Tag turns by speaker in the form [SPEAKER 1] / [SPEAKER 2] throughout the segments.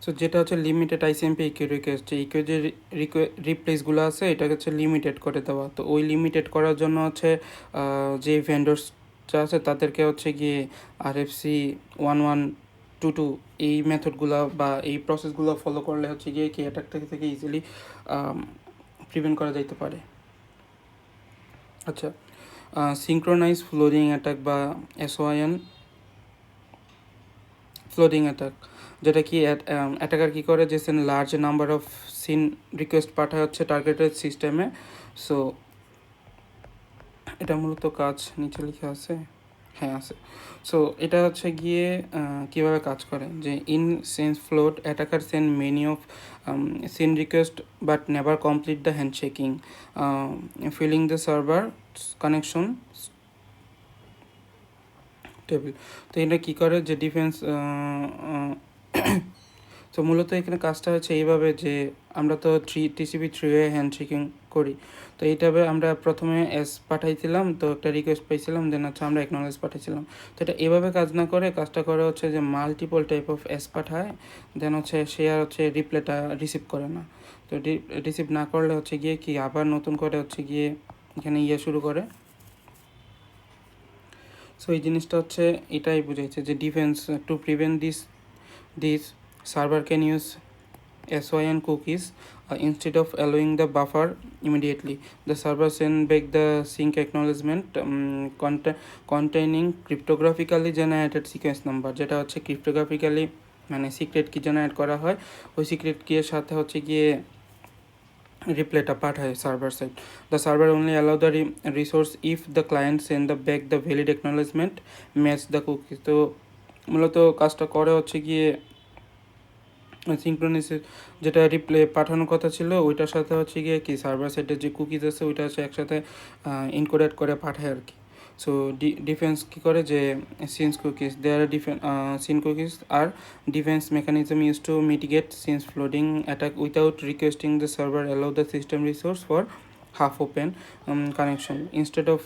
[SPEAKER 1] So যেটা হচ্ছে limited ICMP EQ request, যে ইকিউ যে রিপ্লেসগুলো আছে এটাকে হচ্ছে লিমিটেড করে দেওয়া। তো ওই লিমিটেড করার জন্য হচ্ছে যে ভেন্ডর্স আছে তাদেরকে হচ্ছে গিয়ে RFC 1122 এই মেথডগুলো বা এই প্রসেসগুলো ফলো করলে হচ্ছে গিয়ে কি অ্যাটাক থেকে ইজিলি প্রিভেন্ট করা যাইতে পারে। আচ্ছা, সিঙ্ক্রোনাইজ ফ্লোডিং অ্যাটাক বা SYN ফ্লোডিং অ্যাটাক, যেটা কি অ্যাটাকার কী করে যে large number of SYN request পাঠায় হচ্ছে টার্গেটেড সিস্টেমে। সো এটা মূলত কাজ নিচে লিখে আছে, হ্যাঁ আছে। সো এটা হচ্ছে গিয়ে কীভাবে কাজ করে, যে in SYN flood attacker send many of SYN request but never complete the handshaking filling the server connection table. তো এটা কী করে যে ডিফেন্স তো মূলত এখানে কাজটা হচ্ছে এইভাবে, যে আমরা তো TCP 3 হ্যান্ডশেকিং করি। তো এইটাবে আমরা প্রথমে পাঠাইছিলাম, তো একটা রিকোয়েস্ট পাইছিলাম, দেন হচ্ছে আমরা অ্যাকনলেজ পাঠাইছিলাম। তো এটা এভাবে কাজ না করে কাজটা করে হচ্ছে যে মাল্টিপল টাইপ অফ পাঠায়, দেন হচ্ছে সে আর হচ্ছে রিপ্লাইটা রিসিভ করে না। তো রিসিভ না করলে হচ্ছে গিয়ে কি আবার নতুন করে হচ্ছে গিয়ে এখানে শুরু করে। সো এই জিনিসটা হচ্ছে এটাই বুঝাইছে যে defence to prevent this server can use SYN cookies instead of allowing the buffer immediately. The server send back the sync acknowledgement containing cryptographically generated sequence number, যেটা হচ্ছে cryptographically মানে সিক্রেট কি জেনারেট করা হয়, ওই সিক্রেট কি এর সাথে হচ্ছে গিয়ে রিপ্লাইটা পাঠায় server side. The server only allow the resource if the client send the back the valid acknowledgement match the cookies. তো মূলত কাজটা করে হচ্ছে গিয়ে সিঙ্ক্রোনিসে যেটা রিপ্লে পাঠানোর কথা ছিল ওইটার সাথে হচ্ছে গিয়ে কি সার্ভার সাইডের যে কুকিজ আছে ওইটা হচ্ছে একসাথে ইনকোডেড করে পাঠায় আর কি। সো ডিফেন্স কী করে যে SYN cookies there SYN cookies আর defence mechanism use to mitigate SYN flooding attack without requesting the server allow the system resource for half open connection instead of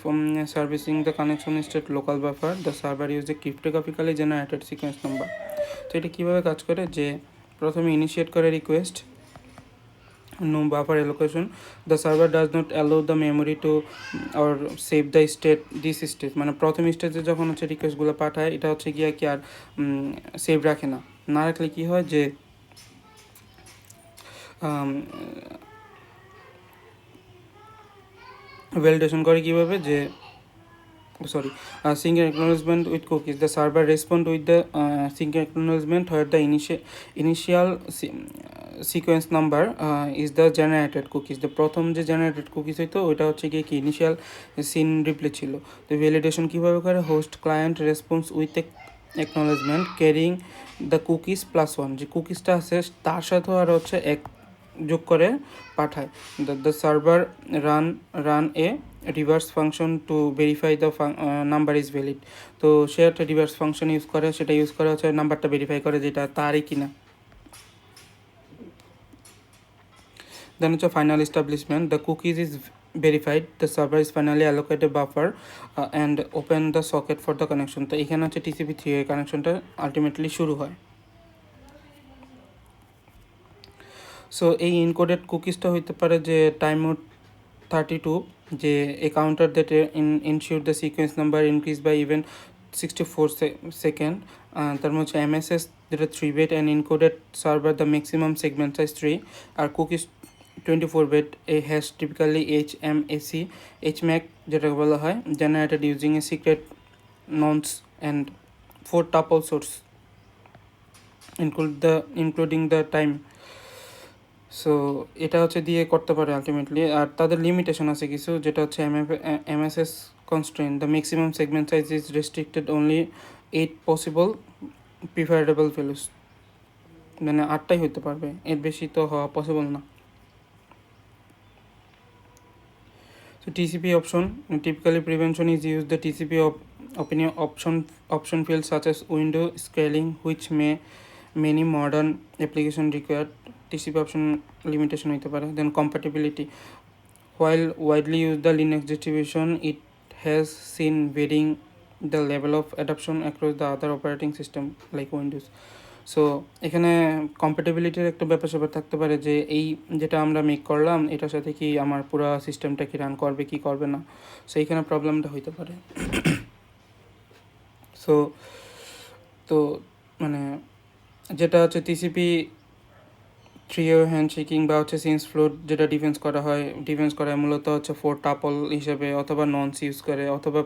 [SPEAKER 1] servicing the connection instead local buffer the server use a cryptographically generated sequence number. তো এটা কীভাবে কাজ করে, যে প্রথমে initiate করে request, no buffer allocation, the server does not allow the memory to or save the state this state, মানে প্রথম স্টেজে যখন হচ্ছে রিকোয়েস্টগুলো পাঠায় এটা হচ্ছে গিয়ে কি আর সেভ রাখে না, না রাখলে কি হয় যে ভ্যালিডেশন করে কীভাবে, যে sync acknowledgement with cookies. The server respond with the sync acknowledgement where the initial sequence number is the generated cookies. The প্রথম যে generated cookies হইতো ওইটা হচ্ছে গিয়ে কি ইনিশিয়াল সিন রিপ্লে ছিল। তো ভ্যালিডেশন কীভাবে করে, host client response with acknowledgement carrying the cookies +1, যে কুকিজটা আছে তার সাথেও আর হচ্ছে এক যোগ করে পাঠায়। The server run a reverse function to verify the number is valid. তো সে একটা রিভার্স ফাংশন ইউজ করে, সেটা ইউজ করে হচ্ছে নাম্বারটা ভেরিফাই করে যেটা তারই কিনা। দেন হচ্ছে final establishment, the cookies is verified, the server is finally allocated buffer and open the socket for the connection. তো এখানে হচ্ছে TCP/3 এর কানেকশনটা আলটিমেটলি শুরু হয়। সো এই ইনকোডেড কুকিজটা হইতে পারে যে টাইম মোড 32, যে a counter that ensure the sequence number increase by even 64 second. তার মধ্যে MSS যেটা 3 bit and encoded server the maximum segment size 3, আর cookies 24 bit a hash typically HMAC যেটাকে বলা হয় generated using a secret nonce and 4 tuple source including the time. So এটা হচ্ছে দিয়ে করতে পারে আলটিমেটলি। আর তাদের লিমিটেশন আছে কিছু, যেটা হচ্ছে MSS constraint, the maximum segment size is restricted only 8 possible preferable values, মানে 8টাই হতে পারবে, এর বেশি তো হওয়া পসিবল না। So TCP option, typically prevention is used the TCP option fields such as window scaling which many modern application require TCP option limitation হতে পারে। Then compatibility, while widely used the Linux distribution it has seen varying the level of adoption across the other operating system like Windows. So এখানে কম্প্যাটেবিলিটির একটা ব্যাপার স্যাপার থাকতে পারে যে এই যেটা আমরা মেক করলাম এটার সাথে কি আমার পুরো সিস্টেমটা কি রান করবে কি করবে না, সো এইখানে প্রবলেমটা হইতে পারে। সো তো মানে যেটা হচ্ছে টিসিপি থ্রিও হ্যান্ডশেকিং বা হচ্ছে সিন্স ফ্লোট যেটা ডিফেন্স করা হয় মূলত হচ্ছে 4 টাপল হিসেবে, অথবা ননস ইউজ করে, অথবা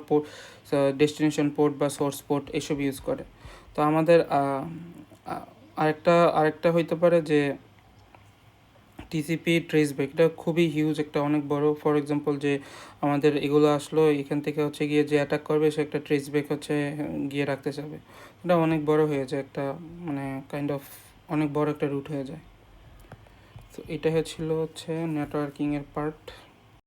[SPEAKER 1] ডেস্টিনেশন পোর্ট বা সোর্স পোর্ট এসব ইউজ করে। তো আমাদের আরেকটা হইতে পারে যে টিসিপি ট্রেসব্যাক, এটা খুবই হিউজ, একটা অনেক বড়। ফর এক্সাম্পল যে আমাদের এগুলো আসলো এখান থেকে হচ্ছে গিয়ে যে অ্যাটাক করবে সে একটা ট্রেসব্যাক হচ্ছে গিয়ে রাখতে চাবে, এটা অনেক বড় হয়ে যায়, একটা মানে কাইন্ড অফ অনেক বড় একটা রুট হয়ে যায়। তো এটা হচ্ছে নেটওয়ার্কিংয়ের পার্ট।